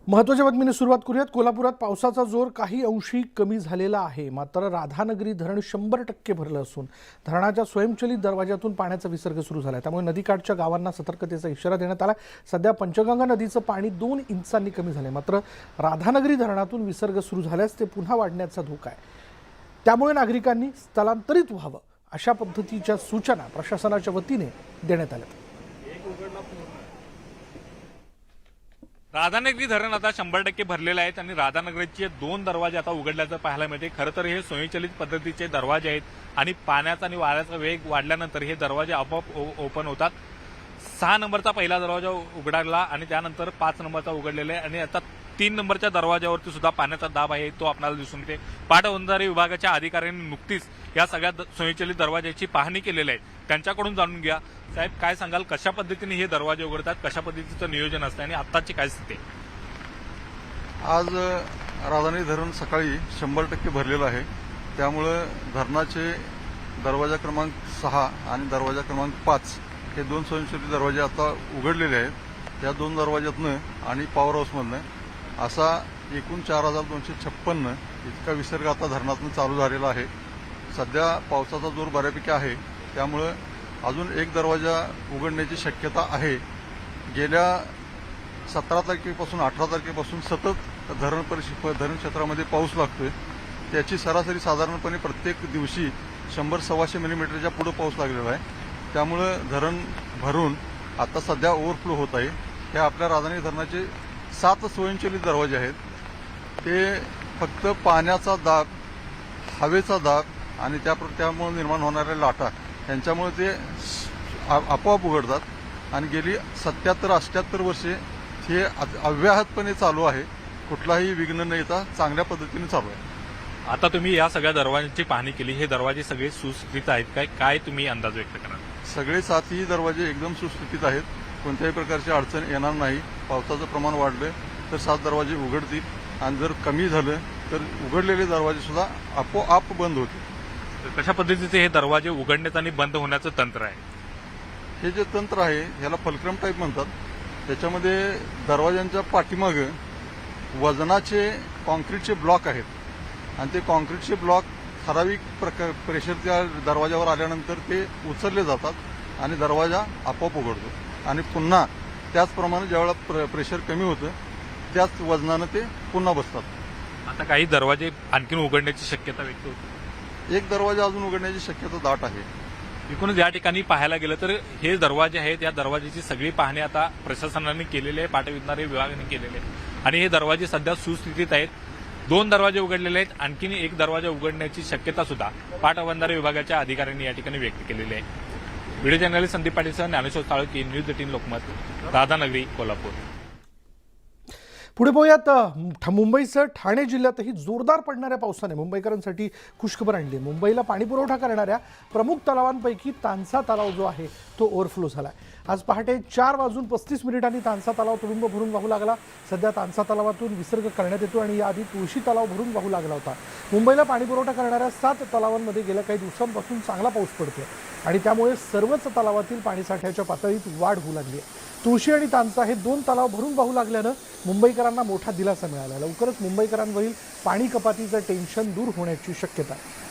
महत्त्वाच्या बातमीने सुरुवात करूयात। कोल्हापुरात पावसाचा जोर काही अंशी कमी झालेला आहे, मात्र राधानगरी धरण 100% भरलं असून धरणाच्या स्वयंचलित दरवाजातून पाण्याचा विसर्ग सुरू झाला आहे। त्यामुळे नदीकाठच्या गावांना सतर्कतेचा इशारा देण्यात आला। सध्या पंचगंगा नदीचं पाणी 2 इंचांनी कमी झाले, मात्र राधानगरी धरणातून विसर्ग सुरू झाल्यास ते पुन्हा वाढण्याचा धोका आहे। त्यामुळे नागरिकांनी स्थलांतरित व्हावं अशा पद्धतीच्या सूचना प्रशासनाच्या वतीने देण्यात आल्या। राधानगरी धरण आता 100% भरलेलं आहे आणि राधानगरीचे 2 दरवाजे आता उघडल्याचं पाहायला मिळते। खरं तर हे स्वयंचलित पद्धतीचे दरवाजे आहेत आणि पाण्याचा आणि वाऱ्याचा वेग वाढल्यानंतर हे दरवाजे आपोआप ओपन होतात। 6 नंबरचा पहिला दरवाजा उघडला आणि त्यानंतर 5 नंबरचा उघडलेला आहे आणि आता 3 नंबरच्या दरवाजावरती सुद्धा पाण्याचा दाब आहे, तो आपल्याला दिसून येते। पाटबंधारे विभागाच्या अधिकाऱ्यांनी नुकतीच या सगळ्या स्वयंचलित दरवाजाची पाहणी केलेली आहे। त्यांच्याकडून जाणून घ्या, साहेब काय सांगाल, कशा पद्धतीने हे दरवाजे उघडतात, कशा पद्धतीचं नियोजन असतं आणि आत्ताची काय स्थिती आहे? आज राधानगरी धरण सकाळी 100% भरलेलं आहे। त्यामुळे धरणाचे दरवाजा क्रमांक 6 आणि दरवाजा क्रमांक 5 हे 2 स्वयंचलित दरवाजे आता उघडलेले आहेत। या 2 दरवाज्यातनं आणि पॉवर हाऊसमधनं असा एकूण 4256 इतका विसर्ग आता धरणातून चालू झालेला आहे। सध्या पावसाचा जोर बऱ्यापैकी आहे, त्यामुळे अजून एक दरवाजा उघडण्याची शक्यता आहे। गेल्या 17 तारखेपासून 18 तारखेपासून सतत धरण क्षेत्रामध्ये पाऊस लागतोय। त्याची सरासरी साधारणपणे प्रत्येक दिवशी 100-125 मिलीमीटरच्या पुढे पाऊस लागलेला आहे। त्यामुळे धरण भरून आता सध्या ओव्हरफ्लो होत आहे। हे आपल्या राधानगरी धरणाचे 7 स्वयंचलित दरवाजे आहेत। ते फक्त पाण्याचा दाब, हवेचा दाब आणि त्यामुळे निर्माण होणाऱ्या लाटा यांच्यामुळे ते आपोआप उघडतात आणि गेली 77-78 वर्षे हे अव्याहतपणे चालू आहे। कुठलाही विघ्न न येता चांगल्या पद्धतीने चालू आहे। आता तुम्ही या सगळ्या दरवाजांची पाहणी केली, हे दरवाजे सगळे सुस्थितीत आहेत काय तुम्ही अंदाज व्यक्त करा? सगळे 7ही दरवाजे एकदम सुस्थितीत आहेत, कोणत्याही प्रकारची अडचण येणार नाही। पावसाचं प्रमाण वाढलं तर 7 दरवाजे उघडतील आणि जर कमी झालं तर उघडलेले दरवाजे सुद्धा आपोआप बंद होतील। कशा पद्धतीचे हे दरवाजे उघडण्याचं आणि बंद होण्याचं तंत्र आहे? हे जे तंत्र आहे ह्याला फलक्रम टाईप म्हणतात। त्याच्यामध्ये दरवाजांच्या पाठीमागं वजनाचे कॉन्क्रीटचे ब्लॉक आहेत आणि ते कॉन्क्रीटचे ब्लॉक ठराविक प्रेशर त्या दरवाजावर आल्यानंतर ते उचलले जातात आणि दरवाजा आपोआप उघडतो आणि पुन्हा त्याचप्रमाणे ज्यावेळेला प्रेशर कमी होतं त्याच वजनानं ते पुन्हा बसतात। आता काही दरवाजे आणखीन उघडण्याची शक्यता व्यक्त होते। एक दरवाजा अजून उघडण्याची शक्यता दाट आहे। एकूणच या ठिकाणी पाहायला गेलं तर हे दरवाजे आहेत, या दरवाजाची सगळी पाहणी आता प्रशासनाने केलेली आहे, पाटबंधारे विभागाने केलेले आहे आणि हे दरवाजे सध्या सुस्थितीत आहेत। 2 दरवाजे उघडलेले आहेत, आणखीन एक दरवाजा उघडण्याची शक्यता सुद्धा पाटबंधारे विभागाच्या अधिकाऱ्यांनी या ठिकाणी व्यक्त केलेली आहे। व्हिडिओ जर्नलिस्ट संदीप पाटीलसह ज्ञानेश्वर साळुंखे, न्यूज 18 लोकमत, राधानगरी, कोल्हापूर। पुढे पाहूयात, मुंबईसह ठाणे जिल्ह्यातही जोरदार पडणाऱ्या पावसाने मुंबईकरांसाठी खुशखबर आणली। मुंबईला पाणीपुरवठा करणाऱ्या प्रमुख तलावांपैकी तानसा तलाव जो आहे तो ओव्हरफ्लो झाला। आज पहाटे 4:35 तानसा तलाव तुडुंब भरून वाहू लागला। सध्या तानसा तलावातून विसर्ग करण्यात येतो आणि याआधी तुळशी तलाव भरून वाहू लागला होता। मुंबईला पाणीपुरवठा करणाऱ्या 7 तलावांमध्ये गेल्या काही दिवसांपासून चांगला पाऊस पडतोय आणि त्यामुळे सर्वच तलावातील पाणीसाठ्याच्या पातळीत वाढ होऊ लागली आहे। तुळशी आणि तानसा हे 2 तलाव भरून वाहू लागल्यानं मुंबईकरांना मोठा दिलासा मिळाला। लवकरच मुंबईकरांवरील पाणी कपातीचं टेन्शन दूर होण्याची शक्यता आहे।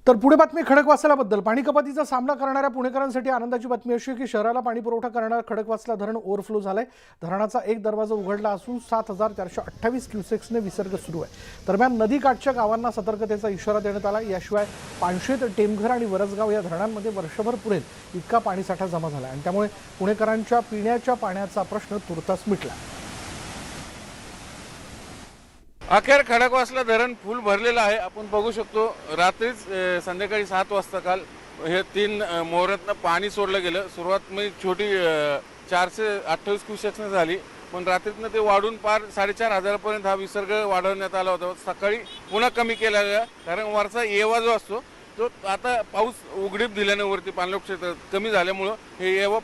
तर पुढे बातमी खडकवासल्याबद्दल। पाणी कपातीचा सामना करणाऱ्या पुणेकरांसाठी आनंदाची बातमी अशी की शहराला पाणी पुरवठा करणारा खडकवासला धरण ओव्हरफ्लो झालाय। धरणाचा एक दरवाजा उघडला असून 7428 क्युसेक्सने विसर्ग सुरू आहे। दरम्यान नदीकाठच्या गावांना सतर्कतेचा इशारा देण्यात आला। याशिवाय पानशेत, टेमघर आणि वरसगाव या धरणांमध्ये वर्षभर पुरेल इतका पाणीसाठा जमा झाला आणि त्यामुळे पुणेकरांच्या पिण्याच्या पाण्याचा प्रश्न तुर्तास मिटला। अखेर खडकवासला धरण फुल भरलेलं आहे। आपण बघू शकतो, रात्रीच संध्याकाळी 7 वाजता काल हे 3 मोहरातनं पाणी सोडलं गेलं। सुरुवात म्हणजे छोटी 428 क्युसेक्सने झाली, पण रात्रीतनं ते वाढून पार 4500 पर्यंत हा विसर्ग वाढवण्यात आला होता। सकाळी पुन्हा कमी केला गेला, कारण वरचा येवा जो असतो तो आता पाऊस उघडीप दिल्याने वरती पाणलोट क्षेत्र कमी झाल्यामुळं हे येवा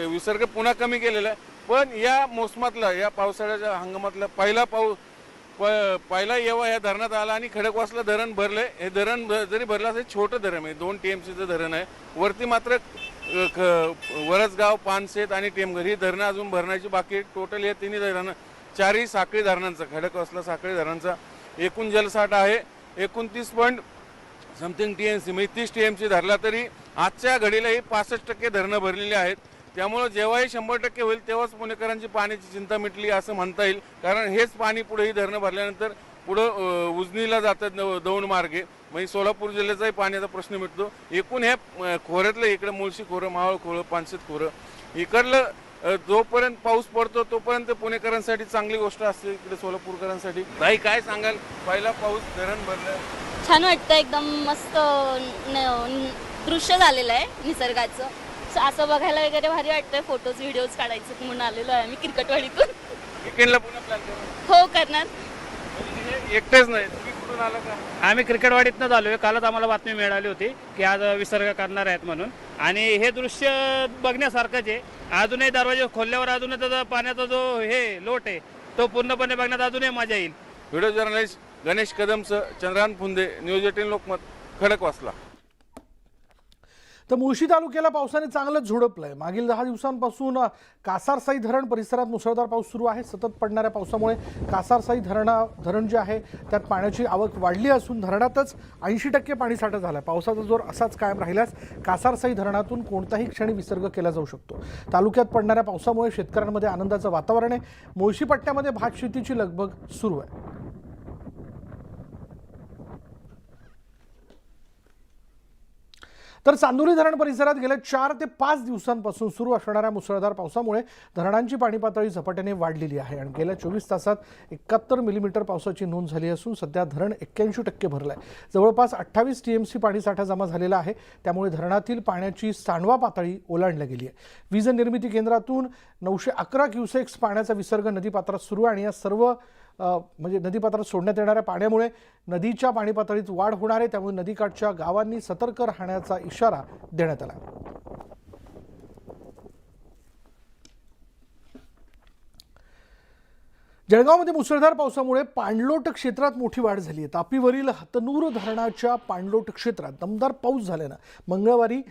विसर्ग पुन्हा कमी केलेला आहे। पण या मोसमातला, या पावसाळ्याच्या हंगामातला पहिला पाऊस पहिला येवा या धरणात आला आणि खडकवासला धरण भरले. हे धरण जरी भरलं असेल छोटं धरण आहे, 2 TMCचं धरण आहे. वरती मात्र वरसगाव, पानशेत आणि टेमघर ही धरणं अजून भरण्याची बाकी. टोटल या तिन्ही धरणं 4 साखळी धरणांचा, खडकवासला साखळी धरणांचा एकूण जलसाठा आहे 29 TMC. म्हणजे 30 TMC धरला तरी आजच्या घडीलाही 65% धरणं भरलेली आहेत. त्यामुळे जेव्हाही 100% होईल तेव्हाच पुणेकरांची पाण्याची चिंता मिटली असं म्हणता येईल. कारण हेच पाणी पुढे ही धरणं भरल्यानंतर पुढं उजनीला जातात दौंड मार्गे, म्हणजे सोलापूर जिल्ह्याचाही पाण्याचा प्रश्न मिटतो. एकूण हे खोऱ्यातलं इकडे मुळशी खोरं, मावळ खोरं, पानशेत खोरं इकडलं जोपर्यंत पाऊस पडतो तोपर्यंत पुणेकरांसाठी चांगली गोष्ट असते, इकडे सोलापूरकरांसाठी. ताई काय सांगाल, पहिला पाऊस धरण भरलं? छान वाटतं, एकदम मस्त दृश्य झालेलं आहे निसर्गाचं. असं बघायला वगैरे भारी वाटतंय. फोटोज व्हिडिओज काढायचं म्हणून आलेलो आहे आम्ही क्रिकेटवाडीतून. विकेंडला पुन्हा प्लॅन करू? हो करणार. एकटेच नाही, तुम्ही कुठून आला का? आम्ही क्रिकेटवाडीतनं आलोय. कालच आम्हाला बातमी मिळाली होती की आज विसर्ग करणार आहेत म्हणून, आणि हे दृश्य बघण्यासारखंच आहे. अजूनही दरवाजे खोलल्यावर अजूनही त्याचा पाण्याचा जो हे लोट आहे तो पूर्णपणे बघण्यात अजूनही मजा येईल. व्हिडिओ जर्नलिस्ट गणेश कदमसह चंद्रकांत फुंदे, न्यूज 18 लोकमत, खडकवासला. तर मुळशी तालुक्याला पावसाने चांगलंच झोडपलंय. मागील 10 दिवसांपासून कासारसाई धरण परिसरात मुसळधार पाऊस सुरू आहे. सतत पडणाऱ्या पावसामुळे कासारसाई धरण जे आहे त्यात पाण्याची आवक वाढली असून धरणातच 80% पाणीसाठा झाला. पावसाचा जोर असाच कायम राहिल्यास कासारसाई धरणातून कोणत्याही क्षणी विसर्ग केला जाऊ शकतो. तालुक्यात पडणाऱ्या पावसामुळे शेतकऱ्यांमध्ये आनंदाचं वातावरण आहे. मुळशी पट्ट्यामध्ये भात शेतीची लगबग सुरू आहे. तर चांदोली धरण परिसरात गेल्या 4 ते 5 दिवसांपासून सुरू असणाऱ्या मुसळधार पावसामुळे धरणांची पाणी पातळी झपाट्याने वाढलेली आहे आणि गेल्या 24 तासात 71 मिलीमीटर पावसाची नोंद झाली असून सध्या धरण 81% भरलं आहे. जवळपास 28 TMC पाणीसाठा जमा झालेला आहे. त्यामुळे धरणातील पाण्याची सांडवा पातळी ओलांडली गेली आहे. वीज निर्मिती केंद्रातून 911 क्युसेक्स पाण्याचा विसर्ग नदीपात्रात सुरू आहे आणि या सर्व म्हणजे नदीपात्रात सोडण्यात येणाऱ्या पाण्यामुळे नदीच्या पाणी पातळीत वाढ होणार आहे. त्यामुळे नदीकाठच्या गावांनी सतर्क राहण्याचा इशारा देण्यात आला. जळगावमध्ये मुसळधार पावसामुळे पाणलोट क्षेत्रात मोठी वाढ झाली आहे. तापीवरील हतनूर धरणाच्या पाणलोट क्षेत्रात दमदार पाऊस झाल्यानं मंगळवारी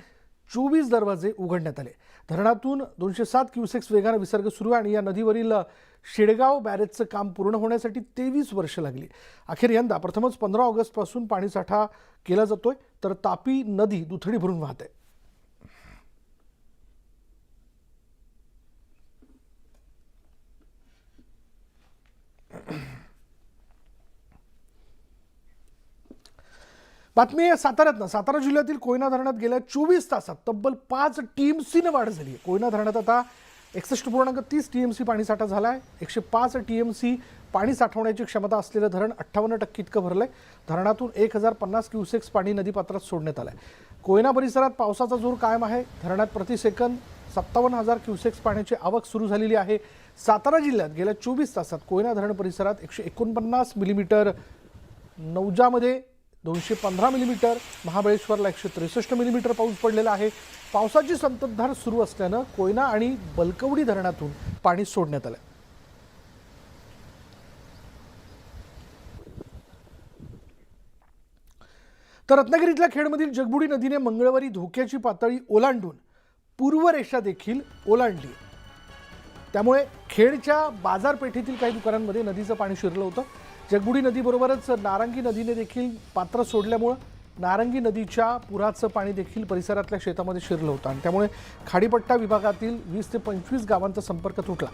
24 दरवाजे उघडण्यात आले. धरणातून 207 क्युसेक्स वेगाने विसर्ग सुरू आहे आणि या नदीवरील शेडगाव बॅरेजचं काम पूर्ण होण्यासाठी 23 वर्ष लागली. अखेर यंदा प्रथमच 15 ऑगस्टपासून पाणीसाठा केला जातोय, तर तापी नदी दुथडी भरून वाहते. बातमी आहे साताऱ्यातनं. सातारा जिल्ह्यातील कोयना धरणात गेल्या 24 तासात तब्बल 5 TMCने वाढ झाली आहे. कोयना धरणात आता 61.30 TMC पाणीसाठा झाला आहे. 105 TMC पाणी साठवण्याची क्षमता असलेलं धरण 58% इतकं भरलंय. धरणातून 1050 क्युसेक्स पाणी नदीपात्रात सोडण्यात आलंय. कोयना परिसरात पावसाचा जोर कायम आहे. धरणात प्रतिसेकंद 57,000 क्युसेक्स पाण्याची आवक सुरू झालेली आहे. सातारा जिल्ह्यात गेल्या 24 तासात कोयना धरण परिसरात 149 मिलीमीटर, नौजामध्ये 215 मिलीमीटर, महाबळेश्वरला 163 मिलीमीटर पाऊस पडलेला आहे. पावसाची संततधार सुरू असल्यानं कोयना आणि बलकवडी धरणातून पाणी सोडण्यात आलं. तर रत्नागिरीतल्या खेडमधील जगबुडी नदीने मंगळवारी धोक्याची पातळी ओलांडून पूर्वरेषा देखील ओलांडली. त्यामुळे खेडच्या बाजारपेठेतील काही दुकानांमध्ये नदीचं पाणी शिरलं होतं. जगबुडी नदीबरोबरच नारंगी नदीने देखील पात्र सोडल्यामुळं नारंगी नदीच्या पुराचं पाणी देखील परिसरातल्या शेतामध्ये शिरलं होतं आणि त्यामुळे खाडीपट्टा विभागातील 20 ते 25 गावांचा संपर्क तुटला.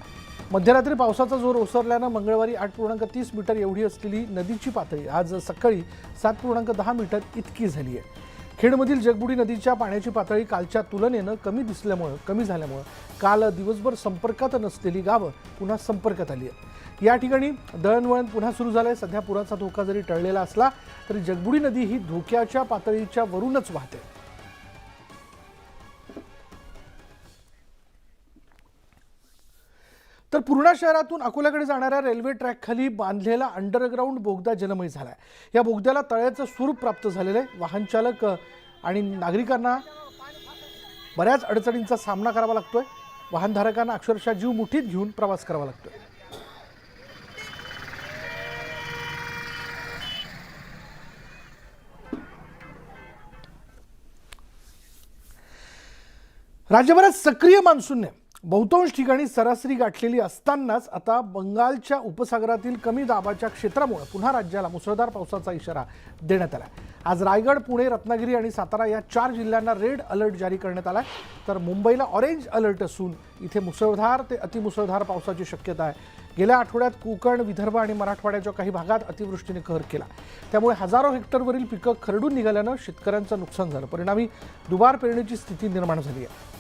मध्यरात्री पावसाचा जोर ओसरल्यानं मंगळवारी 8.30 मीटर एवढी असलेली नदीची पातळी आज सकाळी 7.10 मीटर इतकी झाली आहे. खेडमधील जगबुडी नदीच्या पाण्याची पातळी कालच्या तुलनेनं कमी झाल्यामुळं काल दिवसभर संपर्कात नसलेली गावं पुन्हा संपर्कात आली आहेत. या ठिकाणी दळणवळण पुन्हा सुरू झालंय. सध्या पुराचा धोका जरी टळलेला असला तरी जगबुडी नदी ही धोक्याच्या पातळीच्या वरूनच वाहते. तर पूर्णा शहरातून अकोल्याकडे जाणाऱ्या रेल्वे ट्रॅकखाली बांधलेला अंडरग्राऊंड बोगदा जलमय झालाय. या बोगद्याला तळ्याचं स्वरूप प्राप्त झालेलं आहे. वाहन चालक आणि नागरिकांना बऱ्याच अडचणींचा सामना करावा लागतोय. वाहनधारकांना अक्षरशः जीव मुठीत घेऊन प्रवास करावा लागतोय. राज्यभरात सक्रिय मान्सूनने बहुतांश ठिकाणी सरासरी गाठलेली असतानाच आता बंगालच्या उपसागरातील कमी दाबाच्या क्षेत्रामुळे पुन्हा राज्याला मुसळधार पावसाचा इशारा देण्यात आला. आज रायगड, पुणे, रत्नागिरी आणि सातारा या 4 जिल्ह्यांना रेड अलर्ट जारी करण्यात आला आहे, तर मुंबईला ऑरेंज अलर्ट असून इथे मुसळधार ते अतिमुसळधार पावसाची शक्यता आहे. गेल्या आठवड्यात कोकण, विदर्भ आणि मराठवाड्याच्या काही भागात अतिवृष्टीने कहर केला. त्यामुळे हजारो हेक्टरवरील पिकं खरडून निघाल्यानं शेतकऱ्यांचं नुकसान झालं. परिणामी दुबार पेरणीची स्थिती निर्माण झाली आहे.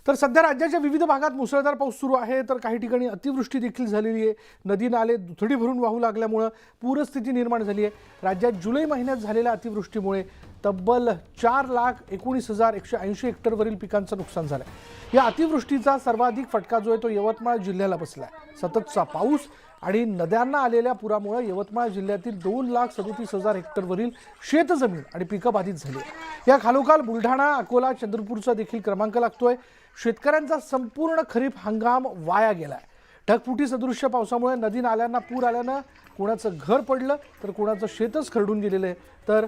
तर सध्या राज्याच्या विविध भागात मुसळधार पाऊस सुरू आहे, तर काही ठिकाणी अतिवृष्टी देखील झालेली आहे. नदी नाले दुथडी भरून वाहू लागल्यामुळं पूरस्थिती निर्माण झाली आहे. राज्यात जुलै महिन्यात झालेल्या अतिवृष्टीमुळे तब्बल 4,19,180 हेक्टरवरील पिकांचं नुकसान झालं आहे. या अतिवृष्टीचा सर्वाधिक फटका जो आहे तो यवतमाळ जिल्ह्याला बसला आहे. सततचा पाऊस आणि नद्यांना आलेल्या पुरामुळे यवतमाळ जिल्ह्यातील 2,37,000 हेक्टरवरील शेतजमीन आणि पिकं बाधित झाली आहे. या खालोखाल बुलढाणा, अकोला, चंद्रपूरचा देखील क्रमांक लागतोय. शेतकऱ्यांचा संपूर्ण खरीप हंगाम वाया गेलाय. ढगफुटी सदृश्य पावसामुळे नदी नाल्यांना पूर आल्यानं कोणाचं घर पडलं तर कोणाचं शेतच खरडून गेलेलं आहे, तर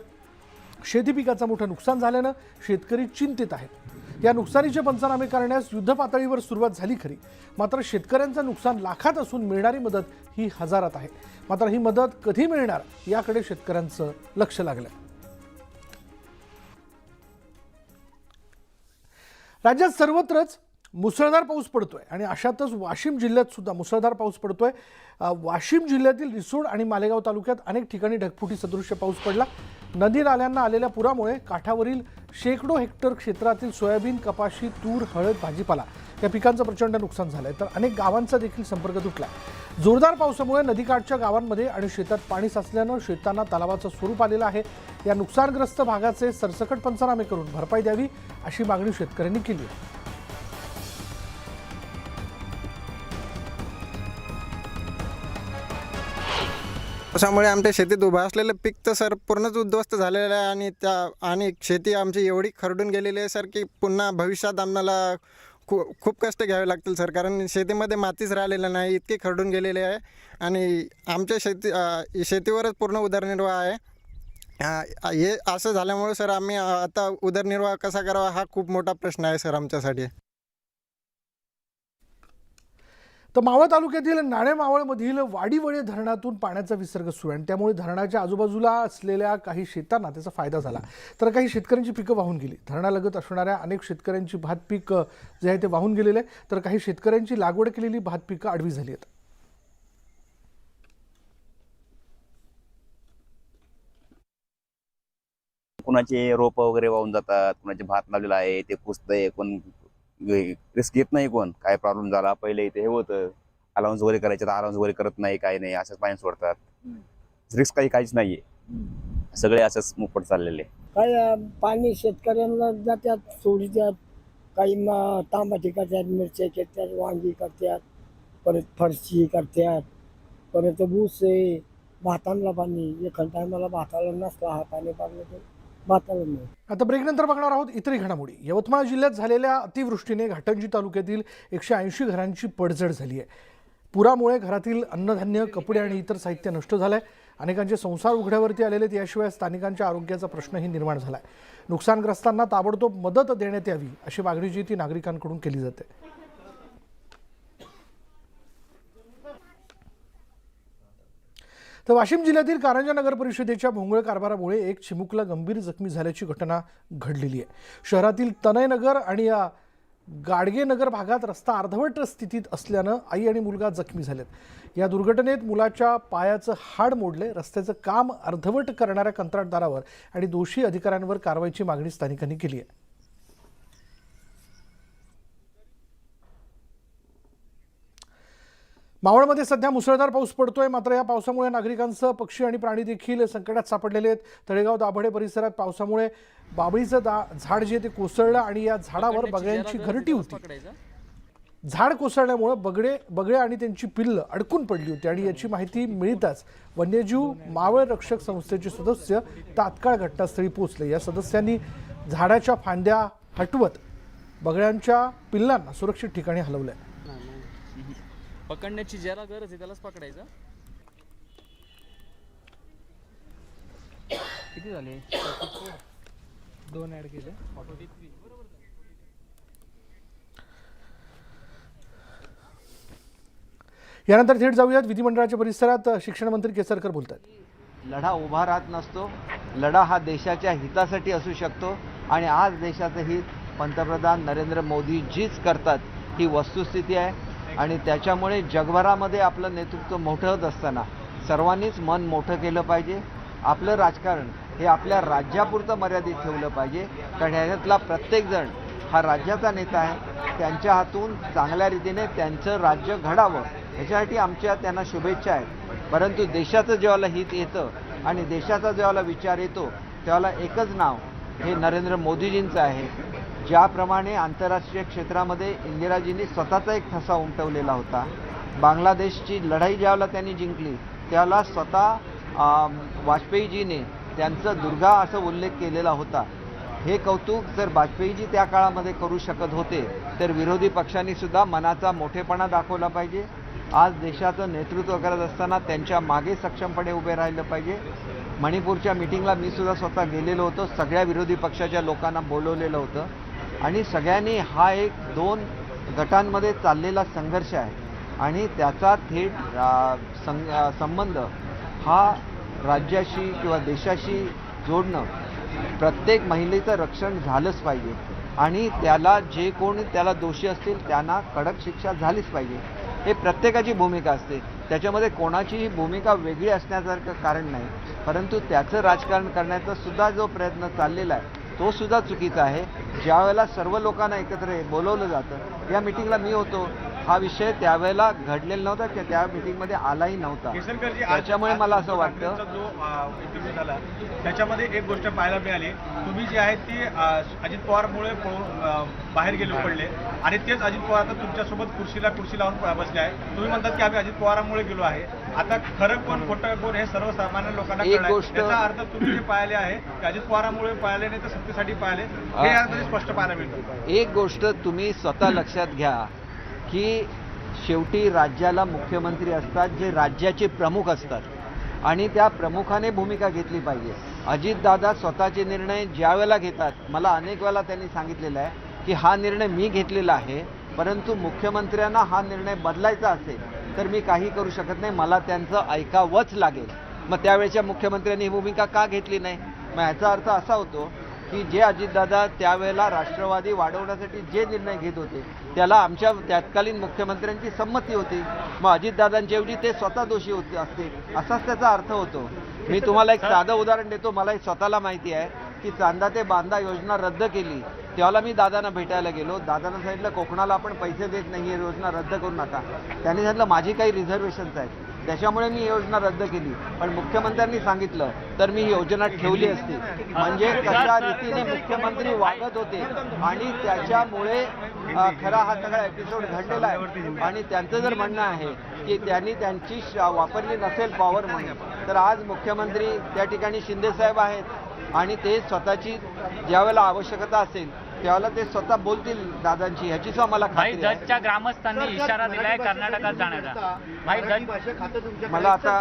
शेती पिकाचं मोठं नुकसान झाल्यानं शेतकरी चिंतित आहेत. या नुकसानीचे पंचनामे करण्यास युद्धपातळीवर सुरुवात झाली खरी, मात्र शेतकऱ्यांचं नुकसान लाखात असून मिळणारी मदत ही हजारात आहे. मात्र ही मदत कधी मिळणार याकडे शेतकऱ्यांचं लक्ष लागलं. राज्यात सर्वत्रच मुसळधार पाऊस पडतोय आणि अशातच वाशिम जिल्ह्यात सुद्धा मुसळधार पाऊस पडतोय. वाशिम जिल्ह्यातील रिसोड आणि मालेगाव तालुक्यात अनेक ठिकाणी ढगफुटी सदृश्य पाऊस पडला. नदी नाल्यांना आलेल्या पुरामुळे काठावरील शेकडो हेक्टर क्षेत्रातील सोयाबीन, कपाशी, तूर, हळद, भाजीपाला या पिकांचं प्रचंड नुकसान झालंय, तर अनेक गावांचा देखील संपर्क तुटला. जोरदार पावसामुळे नदीकाठच्या गावांमध्ये आणि शेतात पाणी साचल्यानं शेतांना तलावाचं स्वरूप आलेलं आहे. या नुकसानग्रस्त भागाचे सरसकट पंचनामे करून भरपाई द्यावी अशी मागणी शेतकऱ्यांनी केली आहे. त्यामुळे आमच्या शेतीत उभं असलेलं पीक तर सर पूर्णच उद्ध्वस्त झालेलं आहे आणि शेती आमची एवढी खरडून गेलेली आहे सर की पुन्हा भविष्यात आम्हाला खूप कष्ट घ्यावे लागतील सर, कारण शेतीमध्ये मातीच राहिलेलं नाही, इतके खरडून गेलेले आहे आणि आमच्या शेतीवरच पूर्ण उदरनिर्वाह आहे. हे असं झाल्यामुळे सर आम्ही आता उदरनिर्वाह कसा करावा हा खूप मोठा प्रश्न आहे सर आमच्यासाठी. तर मावळ तालुक्यातील नाणेमावळमधील वाडीवळे धरणातून पाण्याचा विसर्ग सुरू आहे आणि त्यामुळे धरणाच्या आजूबाजूला असलेल्या काही शेतांना त्याचा फायदा झाला, तर काही शेतकऱ्यांची पिकं वाहून गेली. धरणालगत असणाऱ्या अनेक शेतकऱ्यांची भात पीक जे आहे ते वाहून गेलेले आहे, तर काही शेतकऱ्यांची लागवड केलेली भात पिकं आडवी झाली आहेत. कुणाचे रोप वगैरे वाहून जातात, कुणाचे भात लावलेला आहे ते कुसतंय, कोण रिस्क घेत नाही, कोण काय प्रॉब्लेम झाला. पहिले इथे हे होतं अलाउन्स वगैरे करायचे, अलाउन्स वगैरे करत नाही, काही नाही, असंच पाणी सोडतात. रिस्क काहीच नाहीये, सगळे असंच मुपट चाललेले. काय पाणी शेतकऱ्यांना जातात, सोडतात, काही तांबाटी करतात, मिरच्या करतात, वांगी करतात, परत फरशी करतात, परत ऊस आहे, भातांना पाणी एखाद्या टायमाला भाताला नसला हा पाणी पाडलं तर भाताला नाही. आता ब्रेकनंतर बघणार आहोत इतरही घडामोडी. यवतमाळ जिल्ह्यात झालेल्या अतिवृष्टीने घाटंजी तालुक्यातील 180 घरांची पडझड झाली आहे. पुरामुळे घरातील अन्नधान्य, कपडे आणि इतर साहित्य नष्ट झालंय. अनेकांचे संसार उघड्यावरती आलेले, याशिवाय स्थानिकांच्या आरोग्याचा प्रश्नही निर्माण झालाय. नुकसानग्रस्तांना ताबडतोब मदत देण्यात यावी अशी मागणी जी ती नागरिकांकडून केली जाते. तर वाशिम जिल्ह्यातील कारंजा नगर परिषदेच्या भोंगळ कारभारामुळे एक चिमुकला गंभीर जखमी झाल्याची घटना घडलेली आहे. शहरातील तनयनगर आणि गाडगेनगर भागात रस्ता अर्धवट स्थितीत असल्यानं आई आणि मुलगा जखमी झालेत. या दुर्घटनेत मुलाच्या पायाचं हाड मोडले. रस्त्याचं काम अर्धवट करणाऱ्या कंत्राटदारावर आणि दोषी अधिकाऱ्यांवर कारवाईची मागणी स्थानिकांनी केली आहे. मावळमध्ये सध्या मुसळधार पाऊस पडतोय, मात्र या पावसामुळे नागरिकांसह पक्षी आणि प्राणी देखील संकटात सापडलेले आहेत. तळेगाव दाभडे परिसरात पावसामुळे बाबळीचं झाड जे ते कोसळलं आणि या झाडावर बगळ्यांची घरटी होती. झाड कोसळल्यामुळे बगळे आणि त्यांची पिल्लं अडकून पडली होती आणि याची माहिती मिळताच वन्यजीव मावळ रक्षक संस्थेचे सदस्य तात्काळ घटनास्थळी पोहोचले. या सदस्यांनी झाडाच्या फांद्या हटवत बगळ्यांच्या पिल्लांना सुरक्षित ठिकाणी हलवलंय. पकडण्याची ज्याला गरज आहे त्यालाच पकडायचं. किती झाले 2 ऍड केले. यानंतर थेट जाऊयात विधिमंडळाच्या परिसरात. शिक्षण मंत्री केसरकर बोलतात. लढा उभा राहत नसतो, लढा हा देशाच्या हितासाठी असू शकतो आणि आज देशाचं हित पंतप्रधान नरेंद्र मोदीजीच करतात ही वस्तुस्थिती आहे आणि त्याच्यामुळे जगभरामध्ये आपलं नेतृत्व मोठं होत असताना सर्वांनीच मन मोठं केलं पाहिजे. आपलं राजकारण हे आपल्या राज्यापुरतं मर्यादित ठेवलं पाहिजे, कारण ह्याच्यातला प्रत्येकजण हा राज्याचा नेता आहे. त्यांच्या हातून चांगल्या रीतीने त्यांचं राज्य घडावं ह्याच्यासाठी आमच्या त्यांना शुभेच्छा आहेत. परंतु देशाचं जेव्हा हित येतं आणि देशाचा जेव्हा विचार येतो त्यावेळेला एकच नाव हे नरेंद्र मोदीजींचं आहे. ज्याप्रमाणे आंतरराष्ट्रीय क्षेत्रामध्ये इंदिराजींनी स्वतःचा एक ठसा उमटवलेला होता. बांगलादेशची लढाई ज्यावेळेला त्यांनी जिंकली त्यावेळेला स्वतः वाजपेयीजीने त्यांचं दुर्गा असं उल्लेख केलेला होता. हे कौतुक जर वाजपेयीजी त्या काळामध्ये करू शकत होते तर विरोधी पक्षांनी सुद्धा मनाचा मोठेपणा दाखवला पाहिजे. आज देशाचं नेतृत्व करत असताना त्यांच्या मागे सक्षमपणे उभे राहिलं पाहिजे. मणिपूरच्या मिटिंगला मी सुद्धा स्वतः गेलेलो होतो. सगळ्या विरोधी पक्षाच्या लोकांना बोलवलेलं होतं आणि सगळ्यांनी हा एक 2 गटांमध्ये चाललेला संघर्ष आहे आणि त्याचा थेट संबंध हा राज्याशी किंवा देशाशी जोडणं. प्रत्येक महिलेचं रक्षण झालंच पाहिजे आणि त्याला जे कोणी त्याला दोषी असतील त्यांना कडक शिक्षा झालीच पाहिजे. हे प्रत्येकाची भूमिका असते, त्याच्यामध्ये कोणाचीही भूमिका वेगळी असण्यासारखं कारण नाही. परंतु त्याचं राजकारण करण्याचा सुद्धा जो प्रयत्न चाललेला आहे तो सुद्धा चुकीचा आहे. ज्या वेळेला सर्व लोकांना एकत्र बोलवलं जातं, या मिटिंगला मी होतो, हा विषय त्यावेळेला घडलेला नव्हता की त्या मिटिंगमध्ये आलाही नव्हता. त्याच्यामुळे मला असं वाटतं जो इंटरव्ह्यू झाला त्याच्यामध्ये एक गोष्ट पाहायला मिळाली, तुम्ही जी आहे ती अजित पवारमुळे बाहेर गेले पडले आणि तेच अजित पवार आता तुमच्यासोबत कुर्सी लावून बसले आहे. तुम्ही म्हणतात की आम्ही अजित पवारांमुळे गेलो आहे. आता खरं कोण खोटं कोण हे सर्वसामान्य लोकांना कळलं. याचा अर्थ तुम्ही जे पाहिले आहे की अजित पवारांमुळे पाहिले नाही तर सत्तेसाठी पाहिले, हे यामध्ये स्पष्ट पाहायला मिळतं. एक गोष्ट तुम्ही स्वतः लक्षात घ्या की शेवटी राज्याला मुख्यमंत्री असतात जे राज्याचे प्रमुख असतात आणि त्या प्रमुखाने भूमिका घेतली पाहिजे. अजितदादा स्वतःचे निर्णय ज्या वेळेला घेतात, मला अनेक वेळा त्यांनी सांगितलेलं आहे की हा निर्णय मी घेतलेला आहे, परंतु मुख्यमंत्र्यांना हा निर्णय बदलायचा असेल तर मी काही करू शकत नाही, मला त्यांचं ऐकावंच लागेल. मग त्यावेळेच्या मुख्यमंत्र्यांनी ही भूमिका का घेतली नाही? मग याचा अर्थ असा होतो की जे अजितदादा त्यावेळेला राष्ट्रवादी वाढवण्यासाठी जे निर्णय घेत होते त्याला आमच्या तत्कालीन मुख्यमंत्र्यांची संमती होती. मग अजितदादांच्याऐवजी ते स्वतः दोषी होते असते असाच त्याचा अर्थ होतो. मी तुम्हाला एक साधं उदाहरण देतो. मला स्वतःला माहिती आहे की चांदा ते बांदा योजना रद्द केली त्यावेळेला मी दादांना भेटायला गेलो. दादांना सांगितलं कोकणाला आपण पैसे देत नाही, ही योजना रद्द करू नका. त्यांनी सांगितलं माझी काही रिझर्वेशन्स आहेत त्याच्यामुळे मी योजना रद्द केली, पण मुख्यमंत्र्यांनी सांगितलं तर मी ही योजना ठेवली असती. म्हणजे कशा रीतीने मुख्यमंत्री वागत होते आणि त्याच्यामुळे खरा हा सगळा एपिसोड घडलेला आहे. आणि त्यांचं जर म्हणणं आहे की त्यांनी त्यांची वापरली नसेल पॉवर म्हणून, तर आज मुख्यमंत्री त्या ठिकाणी शिंदेसाहेब आहेत आणि ते स्वतःची ज्यावेळेला आवश्यकता असेल त्यावेळेला ते स्वतः बोलतील दादांची, ह्याची सुद्धा मला खात्री आहे. जजच्या ग्रामस्थांनी इशारा दिलाय कर्नाटकात जाण्याचा. मला आता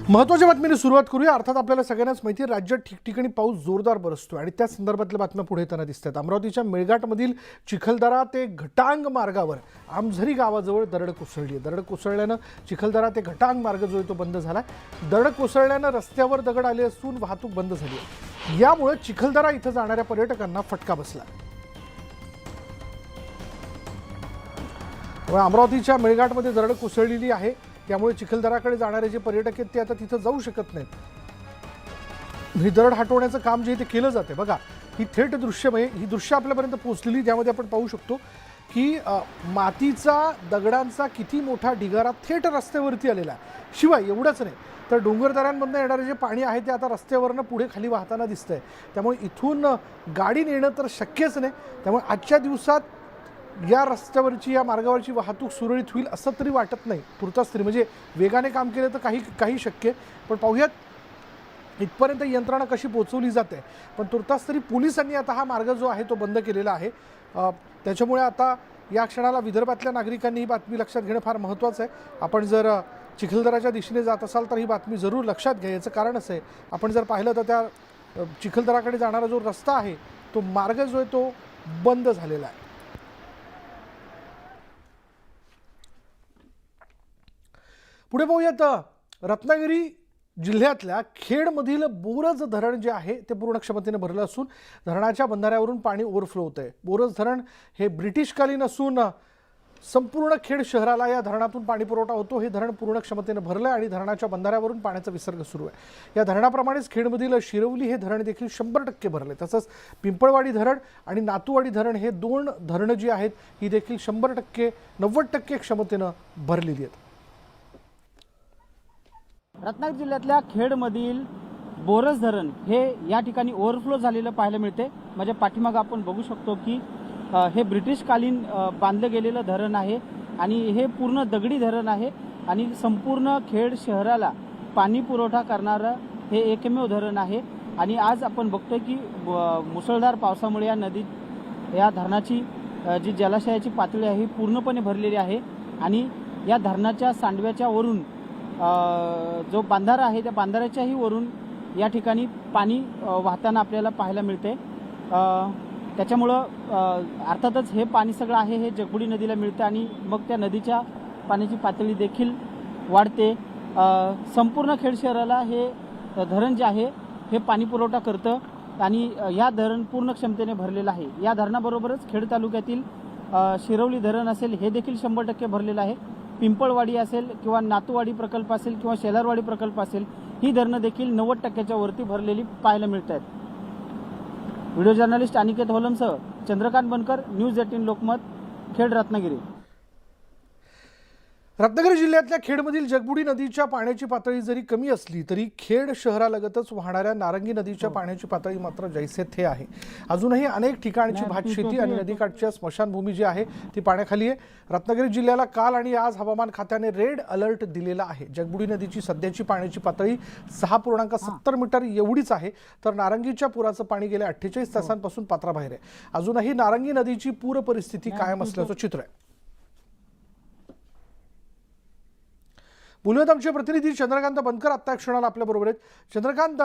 महत्त्वाच्या बातमीने सुरुवात करूया. अर्थात आपल्याला सगळ्यांनाच माहिती आहे राज्यात ठिकठिकाणी पाऊस जोरदार बरसतोय आणि त्या संदर्भातल्या बातम्या पुढे येताना दिसतात. अमरावतीच्या मेळघाटमधील चिखलदरा ते घटांग मार्गावर आमझरी गावाजवळ दरड कोसळली आहे. दरड कोसळल्यानं चिखलदरा ते घटांग मार्ग जो आहे तो बंद झाला. दरड कोसळल्यानं रस्त्यावर दगड आले असून वाहतूक बंद झाली आहे. यामुळे चिखलदरा इथं जाणाऱ्या पर्यटकांना फटका बसला. अमरावतीच्या मेळघाटमध्ये दरड कोसळलेली आहे, त्यामुळे चिखलदराकडे जाणारे जे पर्यटक आहेत ते आता तिथं जाऊ शकत नाहीत. ही दरड हटवण्याचं काम जे ते केलं जाते. बघा ही थेट ही दृश्य आपल्यापर्यंत पोहोचलेली, ज्यामध्ये आपण पाहू शकतो की मातीचा दगडांचा किती मोठा ढिगारा थेट रस्त्यावरती आलेला आहे. शिवाय एवढंच नाही तर डोंगरदऱ्यांमधनं येणारे जे पाणी आहे ते आता रस्त्यावरनं पुढे खाली वाहताना दिसतंय. त्यामुळे इथून गाडी नेणं तर शक्यच नाही. त्यामुळे आजच्या दिवसात या रस्त्यावरची या मार्गावरची वाहतूक सुरळीत होईल असं तरी वाटत नाही तुर्तास तरी. म्हणजे वेगाने काम केलं तर काही शक्य आहे, पण पाहूयात इथपर्यंत यंत्रणा कशी पोहोचवली जाते. पण तुर्तास तरी पोलिसांनी आता हा मार्ग जो आहे तो बंद केलेला आहे. त्याच्यामुळे आता या क्षणाला विदर्भातल्या नागरिकांनी ही बातमी लक्षात घेणं फार महत्त्वाचं आहे. आपण जर चिखलदराच्या दिशेने जात असाल तर ही बातमी जरूर लक्षात घ्या. याचं कारण असं आहे, आपण जर पाहिलं तर त्या चिखलदराकडे जाणारा जो रस्ता आहे तो मार्ग जो आहे तो बंद झालेला आहे. पुढे पाहूयात, रत्नागिरी जिल्ह्यातल्या खेडमधील बोरज धरण जे आहे ते पूर्ण क्षमतेने भरलं असून धरणाच्या बंधाऱ्यावरून पाणी ओव्हरफ्लो होत आहे. बोरज धरण हे ब्रिटिशकालीन असून संपूर्ण खेड शहराला या धरणातून पाणी पुरवठा होतो. हे धरण पूर्ण क्षमतेने भरलं आहे आणि धरणाच्या बंधाऱ्यावरून पाण्याचा विसर्ग सुरू आहे. या धरणाप्रमाणेच खेडमधील शिरवली हे धरण देखील 100% भरले. तसंच पिंपळवाडी धरण आणि नातूवाडी धरण हे 2 धरणं जी आहेत ही देखील 100% 90% क्षमतेनं भरलेली आहेत. रत्नागिरी जिल्ह्यातल्या खेडमधील बोरज धरण हे या ठिकाणी ओव्हरफ्लो झालेलं पाहायला मिळते. माझ्या पाठीमागं आपण बघू शकतो की हे ब्रिटिशकालीन बांधलं गेलेलं धरण आहे आणि हे पूर्ण दगडी धरण आहे आणि संपूर्ण खेड शहराला पाणी पुरवठा करणारं हे एकमेव धरण आहे. आणि आज आपण बघतोय की मुसळधार पावसामुळे या धरणाची जी जलाशयाची पातळी आहे ही पूर्णपणे भरलेली आहे आणि या धरणाच्या सांडव्याच्या वरून जो बांधारा आहे त्या बांधाऱ्याच्याही वरून या ठिकाणी पाणी वाहताना आपल्याला पाहायला मिळते. त्याच्यामुळं अर्थातच हे पाणी सगळं आहे हे जगबुडी नदीला मिळतं आणि मग त्या नदीच्या पाण्याची पातळी देखील वाढते. संपूर्ण खेड शहराला हे धरण जे आहे हे पाणी पुरवठा करतं आणि या धरण पूर्ण क्षमतेने भरलेलं आहे. या धरणाबरोबरच खेड तालुक्यातील शिरवली धरण असेल हे देखील 100% भरलेलं आहे. पिंपळवाडी असेल किंवा नातूवाडी प्रकल्प असेल किंवा शेलारवाडी प्रकल्प असेल ही धरणं देखील 90%च्या वरती भरलेली पाहायला मिळत आहेत. व्हिडिओ जर्नलिस्ट अनिकेत होलमसह चंद्रकांत बनकर, न्यूज 18 लोकमत, खेड, रत्नागिरी. रत्नागिरी जिल्ह्यातल्या खेडमधील जगबुडी नदीच्या पाण्याची पातळी जरी कमी असली तरी खेड शहरालगतच वाहणाऱ्या नारंगी नदीच्या पाण्याची पातळी मात्र जैसे थे आहे. अजूनही अनेक ठिकाणची भातशेती आणि नदीकाठच्या स्मशानभूमी जी आहे ती पाण्याखाली आहे. रत्नागिरी जिल्ह्याला काल आणि आज हवामान खात्याने रेड अलर्ट दिलेला आहे. जगबुडी नदीची सध्याची पाण्याची पातळी 6.70 मीटर एवढीच आहे तर नारंगीच्या पुराचं पाणी गेल्या 48 तासांपासून पात्राबाहेर आहे. अजूनही नारंगी नदीची पूर परिस्थिती कायम असल्याचं चित्र आहे. बोलूयात आमचे प्रतिनिधी चंद्रकांत बनकर आत्ता क्षणाला आपल्या बरोबर आहेत. चंद्रकांत,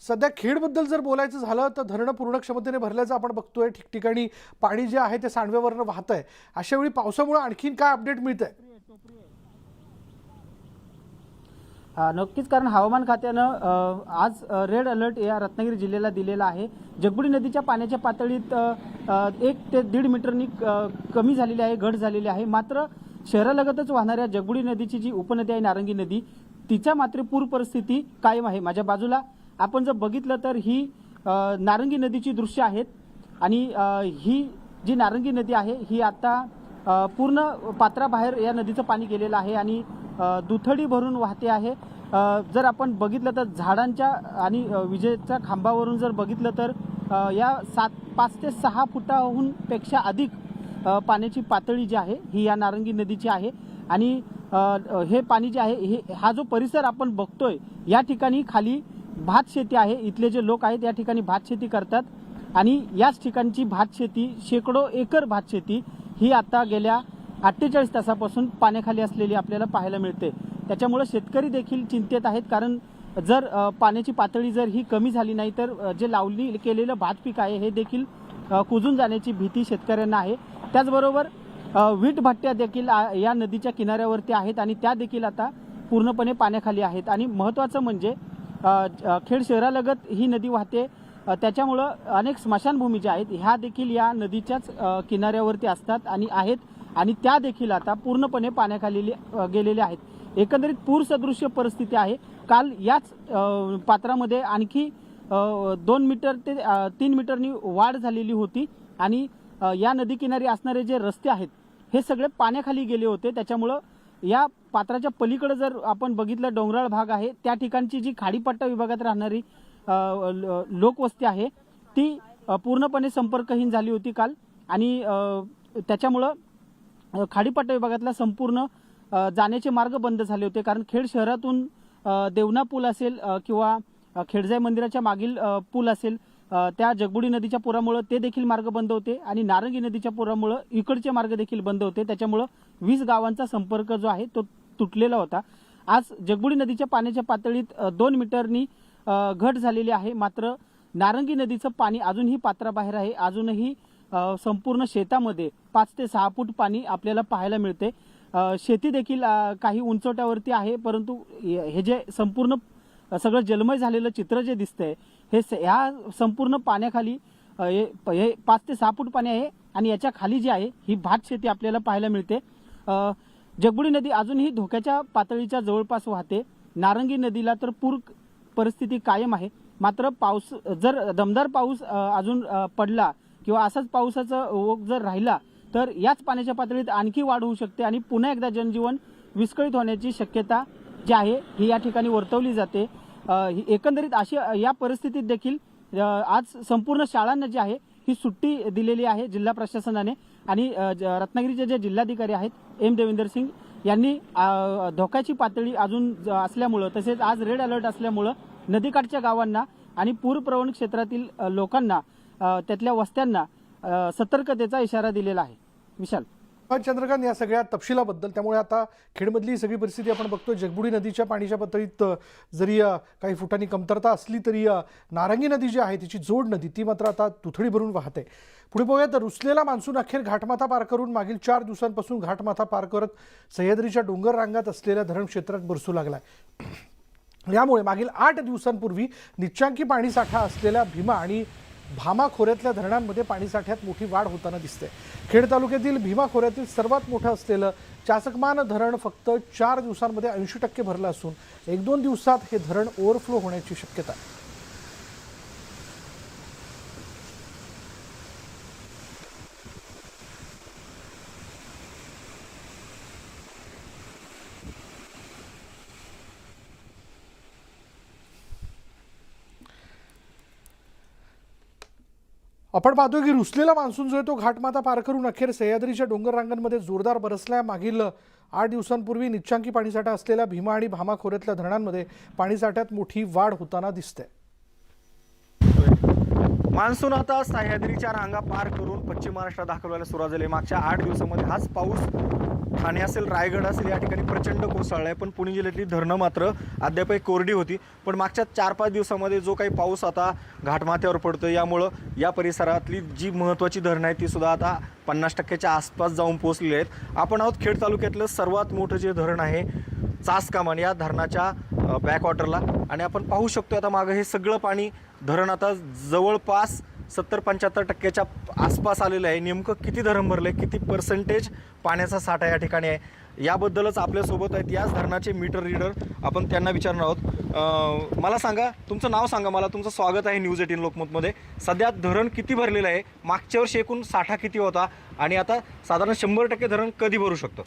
सध्या खेडबद्दल जर बोलायचं झालं तर धरणं पूर्ण क्षमतेने भरल्याचं आपण बघतोय. ठिकठिकाणी पाणी जे आहे ते सांडव्यावरनं वाहत आहे. अशा वेळी पावसामुळे आणखीन काय अपडेट मिळतंय? नक्कीच, कारण हवामान खात्यानं आज रेड अलर्ट या रत्नागिरी जिल्ह्याला दिलेला आहे. जगबुडी नदीच्या पाण्याच्या पातळीत 1 ते 1.5 मीटरनी कमी झालेली आहे, घट झालेली आहे. मात्र शहरालगतच वाहणाऱ्या जगबुडी नदीची जी उपनदी आहे नारंगी नदी तिच्या मात्र पूर परिस्थिती कायम आहे. माझ्या बाजूला आपण जर बघितलं तर ही नारंगी नदीची दृश्य आहेत आणि ही जी नारंगी नदी आहे ही आता पूर्ण पात्राबाहेर या नदीचं पाणी गेलेलं आहे आणि दुथडी भरून वाहते आहे. जर आपण बघितलं तर झाडांच्या आणि विजेच्या खांबावरून जर बघितलं तर या 5 ते 6 फुटाहून पेक्षा अधिक पाण्याची पातळी जी आहे ही या नारंगी नदीची आहे आणि हे पाणी जे आहे हा जो परिसर आपण बघतोय या ठिकाणी खाली भात शेती आहे. इथले जे लोक आहेत या ठिकाणी भात शेती करतात आणि याच ठिकाणची भात शेती, शेकडो एकर भात शेती ही आता गेल्या 48 तासापासून पाण्याखाली असलेली आपल्याला पाहायला मिळते. त्याच्यामुळे शेतकरी देखील चिंतेत आहेत, कारण जर पाण्याची पातळी जर ही कमी झाली नाही तर जे लावणी केलेलं भात पीक आहे हे देखील कुजून जाण्याची भीती शेतकऱ्यांना आहे. त्याचबरोबर वीट भट्ट्या देखील या नदीच्या किनाऱ्यावरती आहेत आणि त्या देखील आता पूर्णपणे पाण्याखाली आहेत. आणि महत्त्वाचं म्हणजे खेड शहरालगत ही नदी वाहते, त्याच्यामुळं अनेक स्मशानभूमी ज्या आहेत ह्या देखील या नदीच्याच किनाऱ्यावरती असतात आणि आहेत आणि त्या देखील आता पूर्णपणे पाण्याखाली गेलेल्या आहेत. एकंदरीत पूरसदृश्य परिस्थिती आहे. काल याच पात्रामध्ये आणखी 2 मीटर ते 3 मीटरनी वाढ झालेली होती आणि या नदी किनारी असणारे जे रस्ते आहेत हे सगळे पाण्याखाली गेले होते. त्याच्यामुळं या पात्राच्या पलीकडे जर आपण बघितलं डोंगराळ भाग आहे त्या ठिकाणची जी खाडीपट्टा विभागात राहणारी लोकवस्ती आहे ती पूर्णपणे संपर्कहीन झाली होती काल आणि त्याच्यामुळं खाडीपट्टा विभागातला संपूर्ण जाण्याचे मार्ग बंद झाले होते. कारण खेड शहरातून देवना पूल असेल किंवा खेडजाई मंदिराच्या मागील पूल असेल त्या जगबुडी नदीच्या पुरामुळे ते देखील मार्ग बंद होते आणि नारंगी नदीच्या पुरामुळे इकडचे मार्ग देखील बंद होते. त्याच्यामुळं 20 गावांचा संपर्क जो आहे तो तुटलेला होता आज जगबुडी नदीच्या पाण्याच्या पातळीत 2 मीटरनी घट झालेली आहे. मात्र नारंगी नदीचं पाणी अजूनही पात्राबाहेर आहे. अजूनही संपूर्ण शेतामध्ये 5 ते 6 फूट पाणी आपल्याला पाहायला मिळते. शेती देखील काही उंचवट्यावरती आहे, परंतु हे जे संपूर्ण सगळं जलमय झालेलं चित्र जे दिसतंय हे ह्या संपूर्ण पाण्याखाली हे 5 ते 6 फूट पाणी आहे आणि याच्या खाली जी आहे ही भात शेती आपल्याला पाहायला मिळते. जगबुडी नदी अजूनही धोक्याच्या पातळीच्या जवळपास वाहते. नारंगी नदीला तर पूर परिस्थिती कायम आहे. मात्र पाऊस जर दमदार पाऊस अजून पडला किंवा असाच पावसाचा ओघ जर राहिला तर याच पाण्याच्या पातळीत आणखी वाढ होऊ शकते आणि पुन्हा एकदा जनजीवन विस्कळीत होण्याची शक्यता जी आहे ही या ठिकाणी वर्तवली जाते. एकंदरीत अशी या परिस्थितीत देखील आज संपूर्ण शाळांना जी आहे ही सुट्टी दिलेली आहे जिल्हा प्रशासनाने आणि रत्नागिरीचे जे जिल्हाधिकारी आहेत एम देवेंदर सिंग यांनी धोक्याची पातळी अजून असल्यामुळं तसेच आज रेड अलर्ट असल्यामुळं नदीकाठच्या गावांना आणि पूरप्रवण क्षेत्रातील लोकांना त्यातल्या वस्त्यांना सतर्कतेचा इशारा दिलेला आहे. विशाल. चंद्रकांत, या सगळ्या तपशिलाबद्दल. त्यामुळे आता खेडमधली सगळी परिस्थिती आपण बघतो. जगबुडी नदीच्या पाण्याच्या पातळीत जरी काही फुटांनी कमतरता असली तरी नारंगी नदी जी आहे तिची जोड नदी ती मात्र आता तुथडी भरून वाहते. पुढे बघूया तर रुसलेला मान्सून अखेर घाटमाथा पार करून मागील 4 दिवसांपासून घाटमाथा पार करत सह्याद्रीच्या डोंगर रांगात असलेल्या धरण क्षेत्रात बरसू लागलाय. यामुळे मागील 8 दिवसांपूर्वी निच्चांकी पाणीसाठा असलेल्या भीमा आणि भामा खोऱ्यातल्या धरणांमध्ये पाणीसाठ्यात मोठी वाढ होताना दिसते. खेड तालुक्यातील भीमा खोऱ्यातील सर्वात मोठं असलेलं चासकमान धरण फक्त 4 दिवसांमध्ये 80% भरलं असून 1-2 दिवसात हे धरण ओव्हरफ्लो होण्याची शक्यता आहे. आपण पाहतोय की रुसलेला मान्सून जो आहे तो घाटमाथा पार करून अखेर सह्याद्रीच्या डोंगर रांगांमध्ये जोरदार बरसलाय. मागील 8 दिवसांपूर्वी निच्चांकी पाणीसाठा असलेल्या भीमा आणि भामा खोऱ्यातल्या धरणांमध्ये पाणीसाठ्यात मोठी वाढ होताना दिसते. मान्सून आता सह्याद्रीच्या रांगा पार करून पश्चिम महाराष्ट्रात दाखवायला सुरुवात झाली. मागच्या 8 दिवसामध्ये हाच पाऊस ठाणे असेल, रायगड असेल या ठिकाणी प्रचंड कोसळला आहे. पण पुणे जिल्ह्यातली धरणं मात्र अद्यापही कोरडी होती. पण मागच्या 4-5 दिवसामध्ये जो काही पाऊस आता घाटमाथ्यावर पडतो यामुळं या परिसरातली जी महत्त्वाची धरणं आहेत ती सुद्धा आता 50%च्या आसपास जाऊन पोहोचलेली आहेत. आपण आहोत खेड तालुक्यातलं सर्वात मोठं जे धरण आहे चासकमान या धरणाच्या बॅकवॉटरला आणि आपण पाहू शकतो आता मागं हे सगळं पाणी धरण आता जवळपास 70-75% आसपास आलेलं आहे. नेमकं किती धरण भरलं आहे, किती पर्सेंटेज पाण्याचा साठा या ठिकाणी आहे याबद्दलच आपल्यासोबत आहेत याच धरणाचे मीटर रीडर. आपण त्यांना विचारणार आहोत. मला सांगा, तुमचं नाव सांगा मला. तुमचं स्वागत आहे न्यूज 18 लोकमतमध्ये. सध्या धरण किती भरलेलं आहे, मागच्या वर्षी एकूण साठा किती होता आणि आता साधारण 100% धरण कधी भरू शकतं?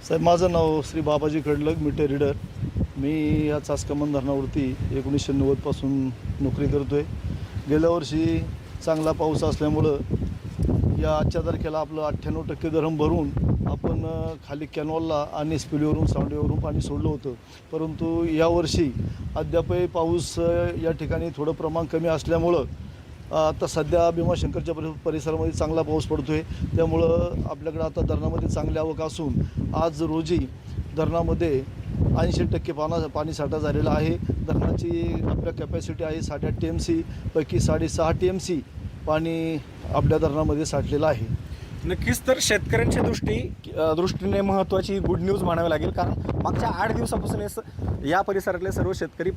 साहेब, माझं नाव श्री बाबाजी कडलग, मीटर रीडर. मी या चासकमान धरणावरती 1990पासून नोकरी करतो आहे. गेल्या वर्षी चांगला पाऊस असल्यामुळं या आजच्या तारखेला आपलं 98% धरण भरून आपण खाली कॅनॉलला आणि स्पिलवरून सांडवेवरून पाणी सोडलं होतं. परंतु यावर्षी अद्यापही पाऊस या ठिकाणी थोडं प्रमाण कमी असल्यामुळं आता सध्या भीमाशंकरच्या परिसरामध्ये चांगला पाऊस पडतो आहे. त्यामुळं आपल्याकडं आता धरणामध्ये चांगली आवक असून आज रोजी धरणामध्ये 80% पाणीसाठा झालेला आहे. धरणाची आपल्या कॅपॅसिटी आहे 8.5 TMC पैकी 6.5 TMC पाणी आपल्या धरणामध्ये साठलेलं आहे. नक्कीच तर शेतकऱ्यांच्या दृष्टीने महत्त्वाची गुड न्यूज म्हणावी लागेल. कारण मागच्या 8 दिवसापासून या परिसरातले सर्व शेतकरी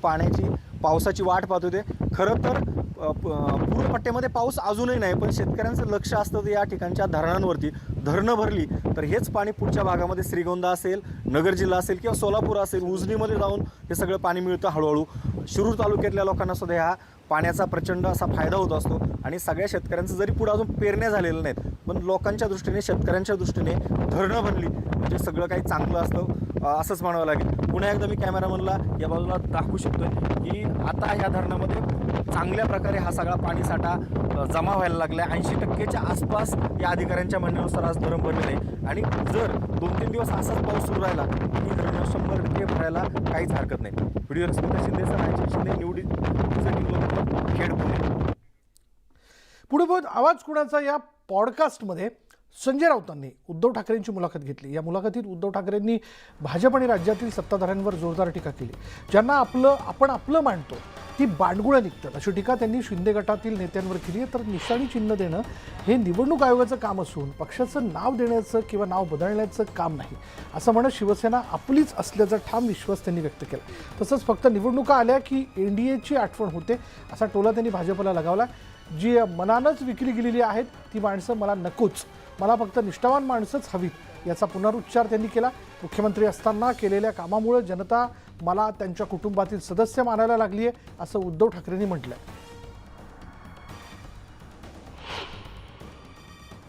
पावसाची वाट पाहत होते. खरं तर पूरपट्ट्यामध्ये पाऊस अजूनही नाही, पण शेतकऱ्यांचं लक्ष असतं या ठिकाणच्या धरणांवरती. धरणं भरली तर हेच पाणी पुढच्या भागामध्ये श्रीगोंदा असेल, नगर जिल्हा असेल किंवा सोलापूर असेल, उजनीमध्ये जाऊन हे सगळं पाणी मिळतं हळूहळू. शिरूर तालुक्यातल्या लोकांना सुद्धा ह्या पाण्याचा प्रचंड असा फायदा होत असतो आणि सगळ्या शेतकऱ्यांचं जरी पुढे अजून पेरण्या झालेल्या नाहीत पण लोकांच्या दृष्टीने, शेतकऱ्यांच्या दृष्टीने धरणं बनली म्हणजे सगळं काही चांगलं असतं असंच म्हणावं लागेल. पुन्हा एकदा मी कॅमेरामनला या बाजूला दाखवू शकतोय की आता या धरणामध्ये चांगल्या प्रकारे हा सगळा पाणीसाठा जमा व्हायला लागला आहे. 80%च्या आसपास या अधिकाऱ्यांच्या म्हणण्यानुसार आज धरण भरलेलं आहे आणि जर 2-3 दिवस असाच पाऊस सुरू राहिला तर ही धरणं 100% भरायला काहीच हरकत नाही. व्हिडिओ स्मिता शिंदे सर, शिंदे निवडी खेड पुणे. पुढे बहुत आवाज कुणाचा या पॉडकास्टमध्ये संजय राऊतांनी उद्धव ठाकरेंची मुलाखत घेतली. या मुलाखतीत उद्धव ठाकरेंनी भाजप आणि राज्यातील सत्ताधाऱ्यांवर जोरदार टीका केली. ज्यांना आपण आपलं मानतो ती बांडगुळं निघतात अशी टीका त्यांनी शिंदे गटातील नेत्यांवर केली आहे. तर निशाणी चिन्ह देणं हे निवडणूक आयोगाचं काम असून पक्षाचं नाव देण्याचं किंवा नाव बदलण्याचं काम नाही असं म्हणत शिवसेना आपलीच असल्याचा ठाम विश्वास त्यांनी व्यक्त केला. तसंच फक्त निवडणुका आल्या की एनडीएची आठवण होते असा टोला त्यांनी भाजपला लगावला. जी मनानंच विकली गेलेली आहेत ती माणसं मला नकोच, मला फक्त निष्ठावान माणसंच हवीत याचा पुनरुच्चार त्यांनी केला. मुख्यमंत्री असताना केलेल्या कामामुळे जनता मला त्यांच्या कुटुंबातील सदस्य मानायला लागली आहे असं उद्धव ठाकरेंनी म्हटलंय.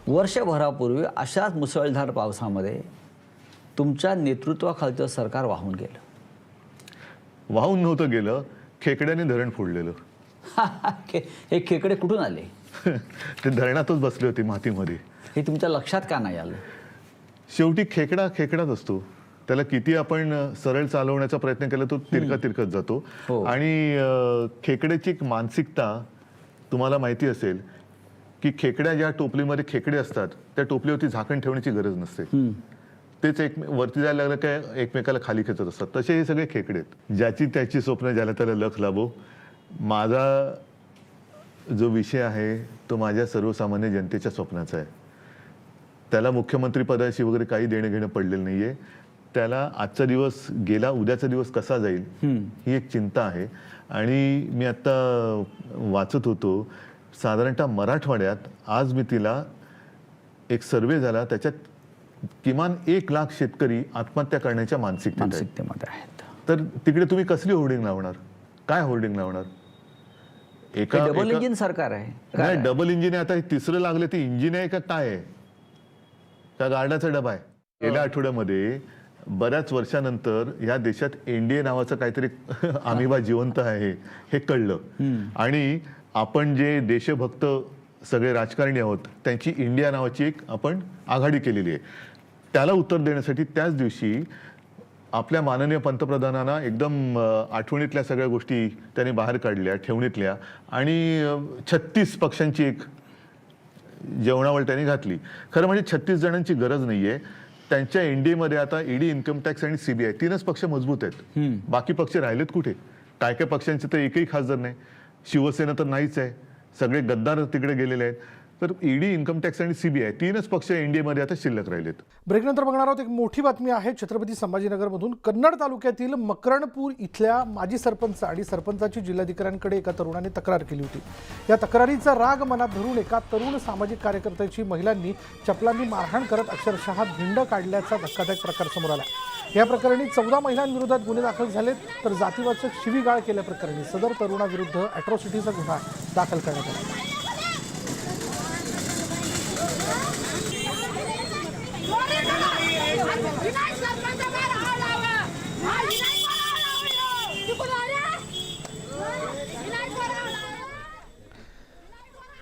वर्षभरापूर्वी अशाच मुसळधार पावसामध्ये तुमच्या नेतृत्वाखालचं सरकार वाहून गेलं. वाहून नव्हतं गेलं, खेकड्याने धरण फोडलेलं. हे खेकडे कुठून आले? ते धरणातच बसले होते मातीमध्ये. हे तुमच्या लक्षात का नाही आलं? शेवटी खेकडा खेकडाच असतो. त्याला किती आपण सरळ चालवण्याचा प्रयत्न केला तो तिरकत जातो. आणि खेकड्याची एक मानसिकता तुम्हाला माहिती असेल की खेकड्या ज्या टोपलीमध्ये खेकडे असतात त्या टोपलीवरती झाकण ठेवण्याची गरज नसते. तेच एक वरती जायला लागलं काय एकमेकाला खाली खेचत असतात. तसे हे सगळे खेकडे आहेत. ज्याची त्याची स्वप्न ज्याला त्याला लख लाभो. माझा जो विषय आहे तो माझ्या सर्वसामान्य जनतेच्या स्वप्नाचा आहे. त्याला मुख्यमंत्री पदाशी वगैरे काही देणं घेणं पडलेलं नाहीये. त्याला आजचा दिवस गेला, उद्याचा दिवस कसा जाईल ही एक चिंता आहे. आणि मी आता वाचत होतो साधारणतः मराठवाड्यात आज मी तिला एक सर्वे झाला, त्याच्यात किमान 1 लाख शेतकरी आत्महत्या करण्याच्या मानसिकतेमध्ये आहेत. तर तिकडे तुम्ही कसली होर्डिंग लावणार? काय होर्डिंग लावणार? डबल इंजिन सरकार आहे. नाही, डबल इंजिन आहे. आता हे तिसरं लागले ते इंजिन आहे का काय आहे? का गार्डाचा डबा आहे? गेल्या आठवड्यामध्ये बऱ्याच वर्षानंतर या देशात एनडीए नावाचं काहीतरी आमिबा जिवंत आहे हे कळलं. आणि आपण जे देशभक्त सगळे राजकारणी आहोत त्यांची इंडिया नावाची एक आपण आघाडी केलेली आहे. त्याला उत्तर देण्यासाठी त्याच दिवशी आपल्या माननीय पंतप्रधानांना एकदम आठवणीतल्या सगळ्या गोष्टी त्यांनी बाहेर काढल्या, ठेवणीतल्या, आणि 36 पक्षांची एक जेवणावळ त्यांनी घातली. खरं म्हणजे 36 जणांची गरज नाहीये. त्यांच्या एनडीएमध्ये आता ईडी, इन्कम टॅक्स आणि सीबीआय 3च पक्ष मजबूत आहेत. बाकी पक्ष राहिलेत कुठे? काय काय पक्षांचे तर एकही खासदार नाही. शिवसेना तर नाहीच आहे. सगळे गद्दार तिकडे गेलेले आहेत. तर ईडी, इन्कम टॅक्स आणि सीबीआय 3च पक्ष एनडीएमध्ये आता शिल्लक राहिलेत. ब्रेकनंतर बघणार आहोत एक मोठी बातमी आहे छत्रपती संभाजीनगरमधून. कन्नड तालुक्यातील मकरणपूर इथल्या माजी सरपंच आणि सरपंचाची जिल्हाधिकाऱ्यांकडे एका तरुणाने तक्रार केली होती. या तक्रारीचा राग मनात धरून एका तरुण सामाजिक कार्यकर्त्याची महिलांनी चपलांनी मारहाण करत अक्षरशः भिंड काढल्याचा धक्कादायक प्रकार समोर आला. या प्रकरणी 14 महिलांविरोधात गुन्हे दाखल झालेत. तर जातीवाचक शिवीगाळ केल्याप्रकरणी सदर तरुणाविरुद्ध अॅट्रॉसिटीचा गुन्हा दाखल करण्यात आला.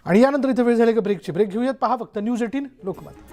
आणि यानंतर इथे वेळ झाली का ब्रेकची. ब्रेक घेऊयात. पहा फक्त न्यूज 18 लोकमत.